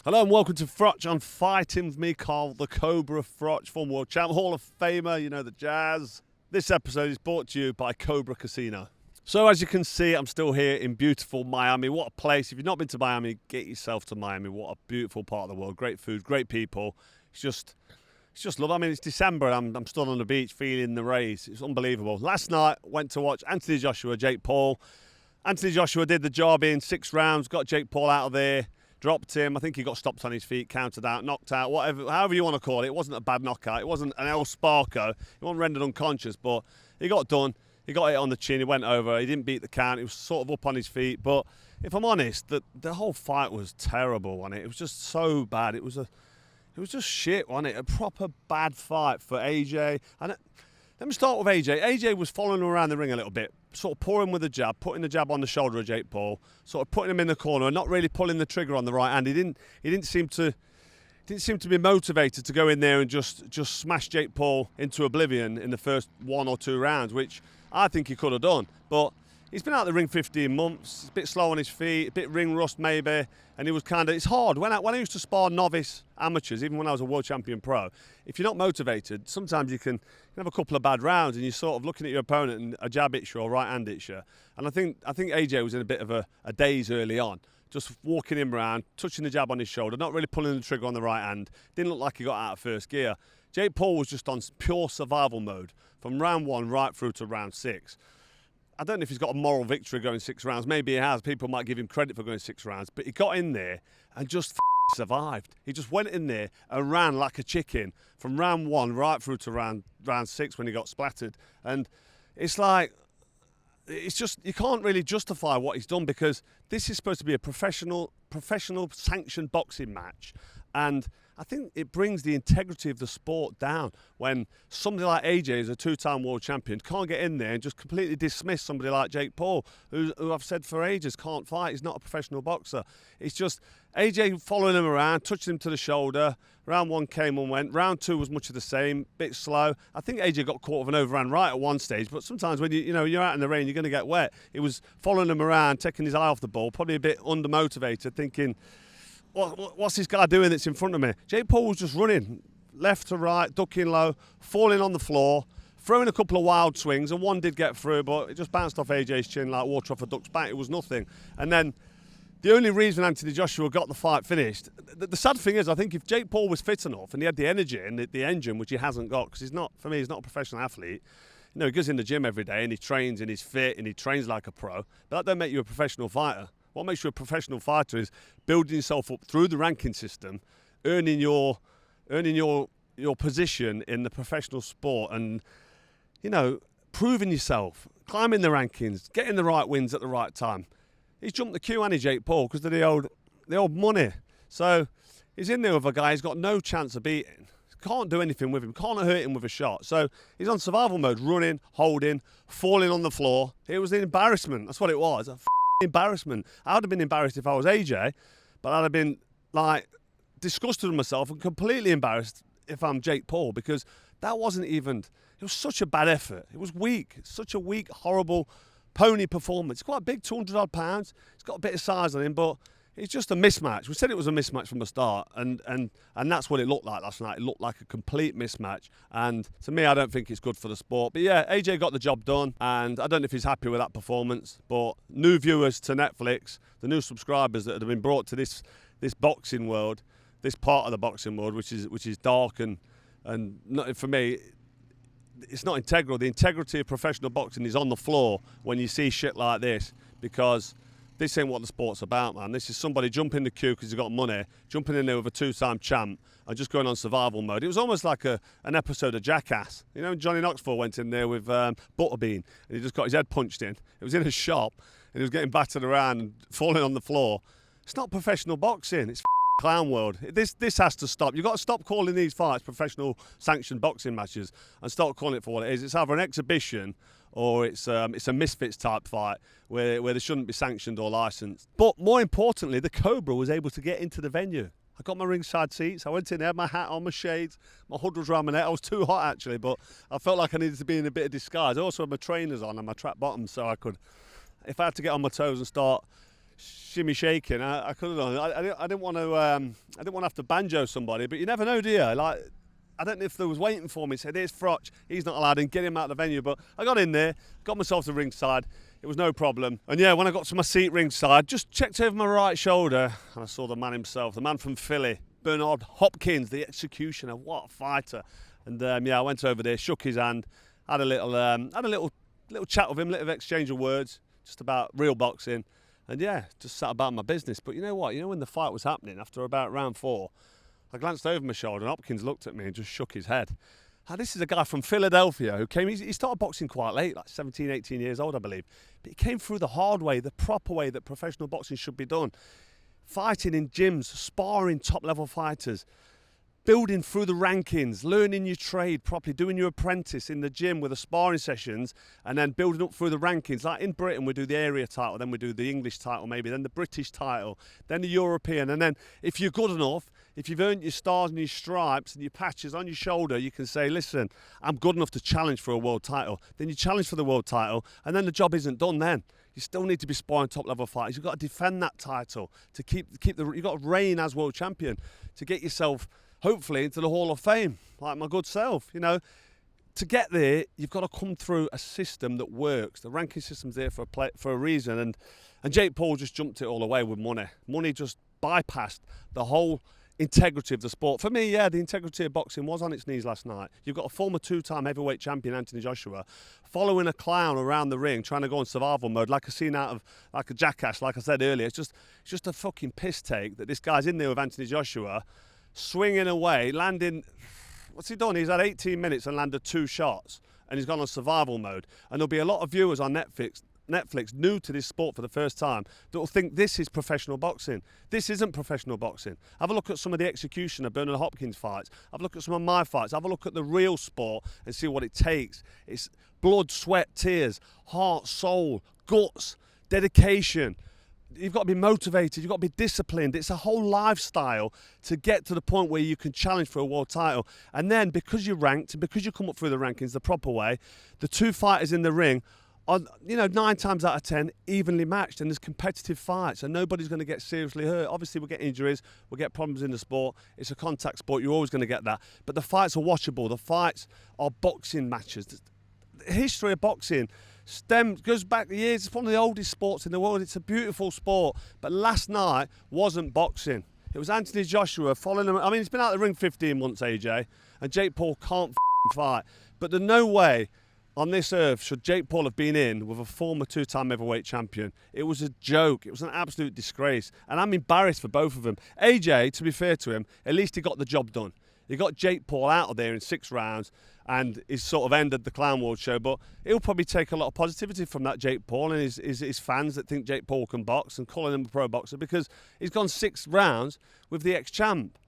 Hello and welcome to Froch on Fighting with me, Carl the Cobra Froch, former world champ, Hall of Famer, you know the jazz. This episode is brought to you by Cobra Casino. So as you can see, I'm still here in beautiful Miami. What a place. If you've not been to Miami, get yourself to Miami. What a beautiful part of the world. Great food, great people. It's just love. I mean, it's December and I'm still on the beach feeling the rays. It's unbelievable. Last night, went to watch Anthony Joshua, Jake Paul. Anthony Joshua did the job in 6 rounds, got Jake Paul out of there. Dropped him. I think he got stopped on his feet, counted out, knocked out, whatever, however you want to call it. It wasn't a bad knockout. It wasn't an El Sparko. He wasn't rendered unconscious, but he got done. He got it on the chin. He went over. He didn't beat the count. He was sort of up on his feet. But if I'm honest, the whole fight was terrible, wasn't it? It was just so bad. It was just shit, wasn't it? A proper bad fight for AJ. And let me start with AJ. AJ was following him around the ring a little bit, sort of pouring with a jab, putting the jab on the shoulder of Jake Paul, sort of putting him in the corner and not really pulling the trigger on the right hand. He didn't seem to be motivated to go in there and just smash Jake Paul into oblivion in the first 1 or 2 rounds, which I think he could have done. But he's been out of the ring 15 months. He's a bit slow on his feet, a bit ring rust maybe, and he was it's hard. When I used to spar novice amateurs, even when I was a world champion pro, if you're not motivated, sometimes you can have a couple of bad rounds and you're sort of looking at your opponent and a jab hits you or right hand hits you. And I think AJ was in a bit of a daze early on, just walking him around, touching the jab on his shoulder, not really pulling the trigger on the right hand. Didn't look like he got out of first gear. Jake Paul was just on pure survival mode from round 1 right through to round 6. I don't know if he's got a moral victory going 6 rounds. Maybe he has. People might give him credit for going 6 rounds. But he got in there and just survived. He just went in there and ran like a chicken from round 1 right through to round 6 when he got splattered. And it's like, it's just, you can't really justify what he's done because this is supposed to be a professional sanctioned boxing match. And I think it brings the integrity of the sport down when somebody like AJ, who's a 2-time world champion, can't get in there and just completely dismiss somebody like Jake Paul, who I've said for ages can't fight. He's not a professional boxer. It's just AJ following him around, touching him to the shoulder. Round 1 came and went. Round 2 was much of the same, bit slow. I think AJ got caught with an overhand right at one stage, but sometimes when you're out in the rain, you're going to get wet. He was following him around, taking his eye off the ball, probably a bit undermotivated, thinking, what's this guy doing that's in front of me? Jake Paul was just running left to right, ducking low, falling on the floor, throwing a couple of wild swings, and one did get through, but it just bounced off AJ's chin like water off a duck's back. It was nothing. And then the only reason Anthony Joshua got the fight finished, the sad thing is, I think if Jake Paul was fit enough and he had the energy and the engine, which he hasn't got, because he's not a professional athlete. You know, he goes in the gym every day and he trains and he's fit and he trains like a pro, but that don't make you a professional fighter. What makes you a professional fighter is building yourself up through the ranking system, earning your position in the professional sport, and proving yourself, climbing the rankings, getting the right wins at the right time. He's jumped the queue, and Jake Paul, because of the old money. So he's in there with a guy he's got no chance of beating. Can't do anything with him, can't hurt him with a shot. So he's on survival mode, running, holding, falling on the floor. It was an embarrassment. That's what it was. Embarrassment. I would have been embarrassed if I was AJ, but I'd have been disgusted with myself and completely embarrassed if I'm Jake Paul, because that wasn't even, it was such a bad effort. It was weak, such a weak, horrible pony performance. He's quite big, 200 odd pounds. He's got a bit of size on him, but it's just a mismatch. We said it was a mismatch from the start, and that's what it looked like last night. It looked like a complete mismatch, and to me, I don't think it's good for the sport. But yeah, AJ got the job done, and I don't know if he's happy with that performance, but new viewers to Netflix, the new subscribers that have been brought to this boxing world, this part of the boxing world, which is dark and not, for me, it's not integral. The integrity of professional boxing is on the floor when you see shit like this, because this ain't what the sport's about, man. This is somebody jumping the queue because he's got money, jumping in there with a 2-time champ and just going on survival mode. It was almost like an episode of Jackass. You know, Johnny Knoxville went in there with Butterbean and he just got his head punched in. It was in a shop and he was getting battered around and falling on the floor. It's not professional boxing. It's clown world. This has to stop. You've got to stop calling these fights professional sanctioned boxing matches and start calling it for what it is. It's either an exhibition or it's a misfits type fight where they shouldn't be sanctioned or licensed. But more importantly, the Cobra was able to get into the venue. I got my ringside seats. I went in there, my hat on, my shades, my hood was around my neck. I was too hot actually, but I felt like I needed to be in a bit of disguise. I also had my trainers on and my trap bottoms, so I could, if I had to get on my toes and start shimmy shaking. I couldn't. I didn't want to. I didn't want to have to banjo somebody, but you never know, do you? Like, I don't know if they was waiting for me. Said, "Here's Froch. He's not allowed in. Get him out of the venue." But I got in there, got myself to ringside. It was no problem. And yeah, when I got to my seat ringside, just checked over my right shoulder, and I saw the man himself, the man from Philly, Bernard Hopkins, the executioner. What a fighter! And yeah, I went over there, shook his hand, had a little chat with him, little exchange of words, just about real boxing. And yeah, just sat about my business. But you know what? You know when the fight was happening, after about round 4, I glanced over my shoulder and Hopkins looked at me and just shook his head. Now, this is a guy from Philadelphia who came, he started boxing quite late, like 17, 18 years old, I believe. But he came through the hard way, the proper way that professional boxing should be done. Fighting in gyms, sparring top-level fighters, building through the rankings, learning your trade properly, doing your apprentice in the gym with the sparring sessions, and then building up through the rankings. Like in Britain, we do the area title, then we do the English title maybe, then the British title, then the European. And then if you're good enough, if you've earned your stars and your stripes and your patches on your shoulder, you can say, listen, I'm good enough to challenge for a world title. Then you challenge for the world title, and then the job isn't done then. You still need to be sparring top-level fighters. You've got to defend that title to keep you've got to reign as world champion to get yourself hopefully into the Hall of Fame, like my good self. You know, to get there, you've got to come through a system that works. The ranking system's there for a reason, and Jake Paul just jumped it all away with money. Money just bypassed the whole integrity of the sport. For me, yeah, the integrity of boxing was on its knees last night. You've got a former 2-time heavyweight champion, Anthony Joshua, following a clown around the ring, trying to go in survival mode, like a scene out of like a Jackass, like I said earlier. It's just a fucking piss take that this guy's in there with Anthony Joshua, swinging away, landing. What's he done? He's had 18 minutes and landed 2 shots, and he's gone on survival mode. And there'll be a lot of viewers on Netflix new to this sport for the first time that will think this is professional boxing. This isn't professional boxing. Have a look at some of the execution of Bernard Hopkins fights. Have a look at some of my fights. Have a look at the real sport and see what it takes. It's blood, sweat, tears, heart, soul, guts, dedication. You've got to be motivated, you've got to be disciplined. It's a whole lifestyle to get to the point where you can challenge for a world title. And then because you're ranked and because you come up through the rankings the proper way, the 2 fighters in the ring are, 9 times out of 10 evenly matched, and there's competitive fights and nobody's going to get seriously hurt. Obviously we'll get injuries, we'll get problems in the sport. It's a contact sport, you're always going to get that. But the fights are watchable, the fights are boxing matches. The history of boxing goes back years. It's one of the oldest sports in the world. It's a beautiful sport. But last night wasn't boxing. It was Anthony Joshua following him. I mean, he's been out of the ring 15 months, AJ, and Jake Paul can't fight. But there's no way on this earth should Jake Paul have been in with a former 2-time heavyweight champion. It was a joke. It was an absolute disgrace. And I'm embarrassed for both of them. AJ, to be fair to him, at least he got the job done. He got Jake Paul out of there in 6 rounds, and he's sort of ended the Clown World show. But he'll probably take a lot of positivity from that Jake Paul and his fans that think Jake Paul can box and calling him a pro boxer, because he's gone 6 rounds with the ex-champ.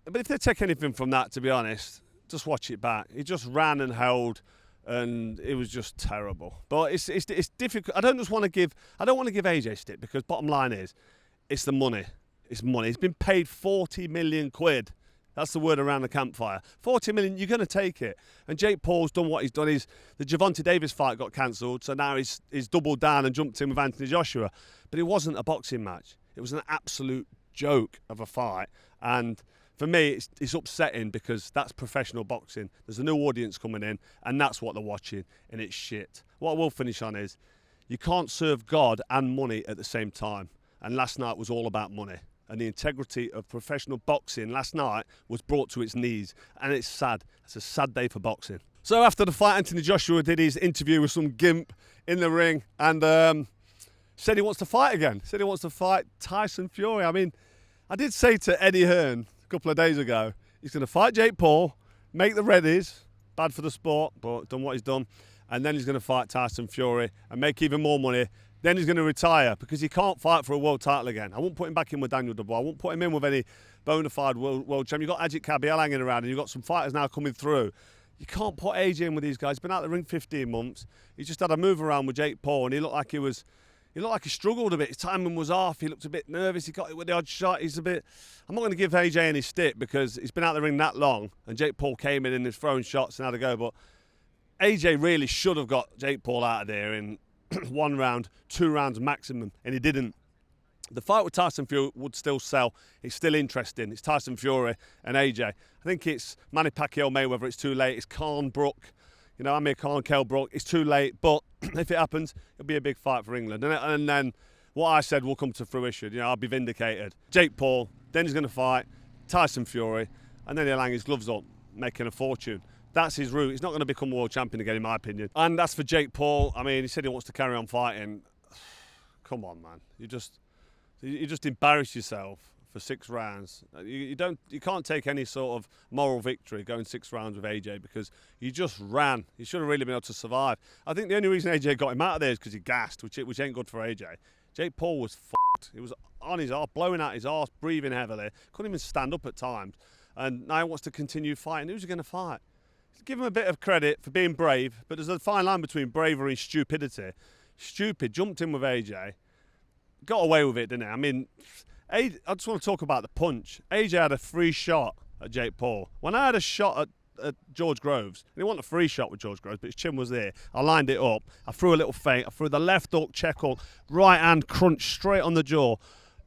But if they take anything from that, to be honest, just watch it back. He just ran and held, and it was just terrible. But it's difficult. I don't want to give AJ stick, because bottom line is, it's the money. It's money. He's been paid 40 million quid. That's the word around the campfire. 40 million, you're going to take it. And Jake Paul's done what he's done. The Gervonta Davis fight got cancelled, so now he's doubled down and jumped in with Anthony Joshua. But it wasn't a boxing match. It was an absolute joke of a fight. And for me, it's upsetting, because that's professional boxing. There's a new audience coming in, and that's what they're watching, and it's shit. What I will finish on is, you can't serve God and money at the same time. And last night was all about money. And the integrity of professional boxing last night was brought to its knees. And it's sad. It's a sad day for boxing. So after the fight, Anthony Joshua did his interview with some gimp in the ring, and said he wants to fight again. Said he wants to fight Tyson Fury. I mean, I did say to Eddie Hearn a couple of days ago, he's going to fight Jake Paul, make the readies, bad for the sport, but done what he's done. And then he's going to fight Tyson Fury and make even more money. Then he's going to retire, because he can't fight for a world title again. I won't put him back in with Daniel Dubois. I won't put him in with any bona fide world champion. You've got Ajit Kabiel hanging around, and you've got some fighters now coming through. You can't put AJ in with these guys. He's been out the ring 15 months. He just had a move around with Jake Paul, and he looked like he struggled a bit. His timing was off. He looked a bit nervous. He got it with the odd shot. I'm not going to give AJ any stick, because he's been out the ring that long, and Jake Paul came in and he's throwing shots and had a go. But AJ really should have got Jake Paul out of there in 1 round, 2 rounds maximum, and he didn't. The fight with Tyson Fury would still sell. It's still interesting. It's Tyson Fury and AJ. I think it's Manny Pacquiao Mayweather. It's too late. It's Khan Brook. You know, Amir Khan, Kell Brook. It's too late. But if it happens, it'll be a big fight for England. And then what I said will come to fruition. You know, I'll be vindicated. Jake Paul. Then he's going to fight Tyson Fury. And then he'll hang his gloves up, making a fortune. That's his route. He's not going to become world champion again, in my opinion. And that's for Jake Paul. I mean, he said he wants to carry on fighting. Come on, man. You just embarrass yourself for 6 rounds. You can't take any sort of moral victory going 6 rounds with AJ because you just ran. You should have really been able to survive. I think the only reason AJ got him out of there is because he gassed, which ain't good for AJ. Jake Paul was fucked. He was on his arse, blowing out his arse, breathing heavily. Couldn't even stand up at times. And now he wants to continue fighting. Who's he going to fight? Give him a bit of credit for being brave, but there's a fine line between bravery and stupidity. Stupid, jumped in with AJ. Got away with it, didn't he? I mean, I just want to talk about the punch. AJ had a free shot at Jake Paul. When I had a shot at George Groves, and he wasn't a free shot with George Groves, but his chin was there. I lined it up. I threw a little feint. I threw the left hook, check hook, right hand crunch straight on the jaw.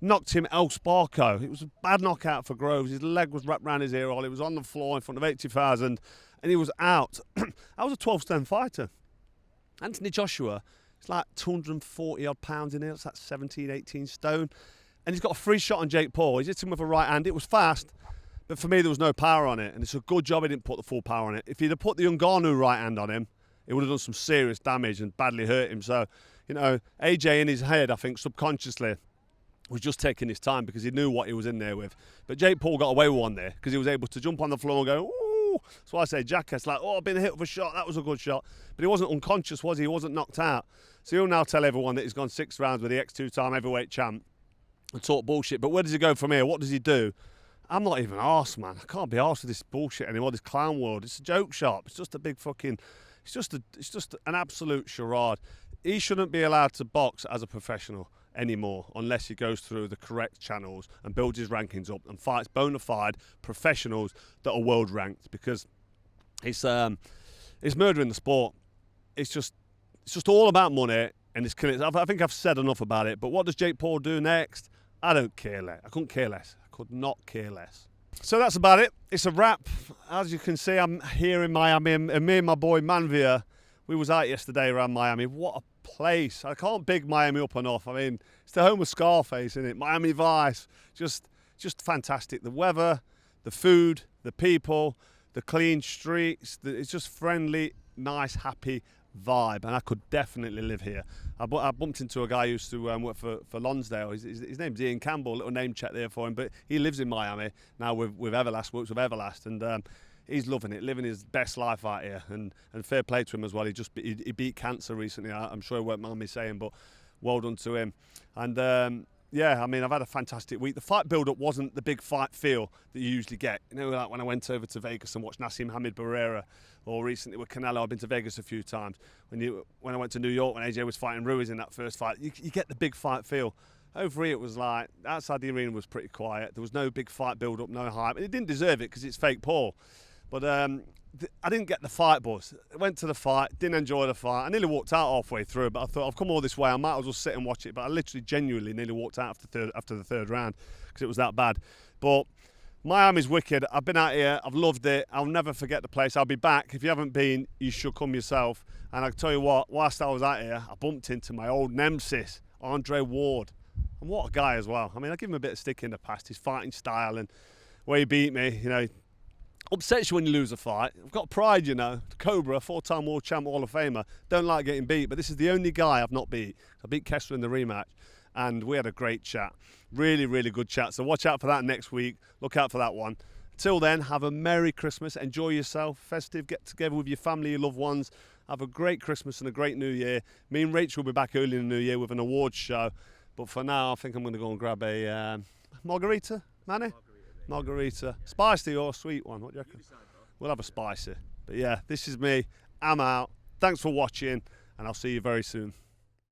Knocked him El Sparko. It was a bad knockout for Groves. His leg was wrapped around his ear hole. He was on the floor in front of 80,000, and he was out. I was a 12-stone fighter. Anthony Joshua, it's like 240 odd pounds in here. It's like 17, 18 stone. And he's got a free shot on Jake Paul. He's hit him with a right hand. It was fast, but for me, there was no power on it. And it's a good job he didn't put the full power on it. If he'd have put the Ngannou right hand on him, it would have done some serious damage and badly hurt him. So, you know, AJ in his head, I think, subconsciously, was just taking his time because he knew what he was in there with. But Jake Paul got away with one there because he was able to jump on the floor and go, ooh. That's why I say jackass, like, oh, I've been hit with a shot. That was a good shot. But he wasn't unconscious, was he? He wasn't knocked out. So he'll now tell everyone that he's gone 6 rounds with the ex-2-time heavyweight champ and talk bullshit. But where does he go from here? What does he do? I'm not even arsed, man. I can't be arsed with this bullshit anymore, this clown world. It's a joke shop. It's just a big fucking... It's just an absolute charade. He shouldn't be allowed to box as a professional anymore unless he goes through the correct channels and builds his rankings up and fights bona fide professionals that are world ranked, because it's murdering the sport. It's just all about money and it's killing. I think I've said enough about it. But what does Jake Paul do next? I don't care less. I couldn't care less. I could not care less. So that's about it. It's a wrap. As you can see, I'm here in Miami, and me and my boy Manvia, we was out yesterday around Miami. What a place. I can't big Miami up enough. I mean, it's the home of Scarface, isn't it? Miami Vice. Just fantastic. The weather, the food, the people, the clean streets. It's just friendly, nice, happy vibe. And I could definitely live here. I bumped into a guy who used to work for Lonsdale. His name's Ian Campbell. A little name check there for him. But he lives in Miami now with Everlast, works with Everlast. And he's loving it, living his best life out here, and fair play to him as well. He beat cancer recently. I'm sure he won't mind me saying, but well done to him. And yeah, I mean, I've had a fantastic week. The fight build-up wasn't the big fight feel that you usually get. You know, like when I went over to Vegas and watched Nassim Hamid Barrera, or recently with Canelo. I've been to Vegas a few times. When I went to New York when AJ was fighting Ruiz in that first fight, you get the big fight feel. Over here, it was like, outside the arena was pretty quiet. There was no big fight build-up, no hype. And it didn't deserve it because it's fake Paul. But I didn't get the fight buzz. I went to the fight, didn't enjoy the fight. I nearly walked out halfway through, but I thought, I've come all this way, I might as well sit and watch it. But I literally, genuinely nearly walked out after the third round because it was that bad. But Miami's wicked. I've been out here. I've loved it. I'll never forget the place. I'll be back. If you haven't been, you should come yourself. And I'll tell you what, whilst I was out here, I bumped into my old nemesis, Andre Ward. And what a guy as well. I mean, I give him a bit of stick in the past. His fighting style and where he beat me, you know, upsets you when you lose a fight. I've got pride, you know. The Cobra, 4-time world champ, Hall of Famer. Don't like getting beat, but this is the only guy I've not beat. I beat Kessler in the rematch, and we had a great chat. Really, really good chat. So watch out for that next week. Look out for that one. Till then, have a Merry Christmas. Enjoy yourself. Festive. Get together with your family, your loved ones. Have a great Christmas and a great New Year. Me and Rachel will be back early in the New Year with an awards show. But for now, I think I'm going to go and grab a margarita, Manny? Margarita. Spicy or sweet one? What do you reckon? We'll have a spicy. But yeah, this is me. I'm out. Thanks for watching, and I'll see you very soon.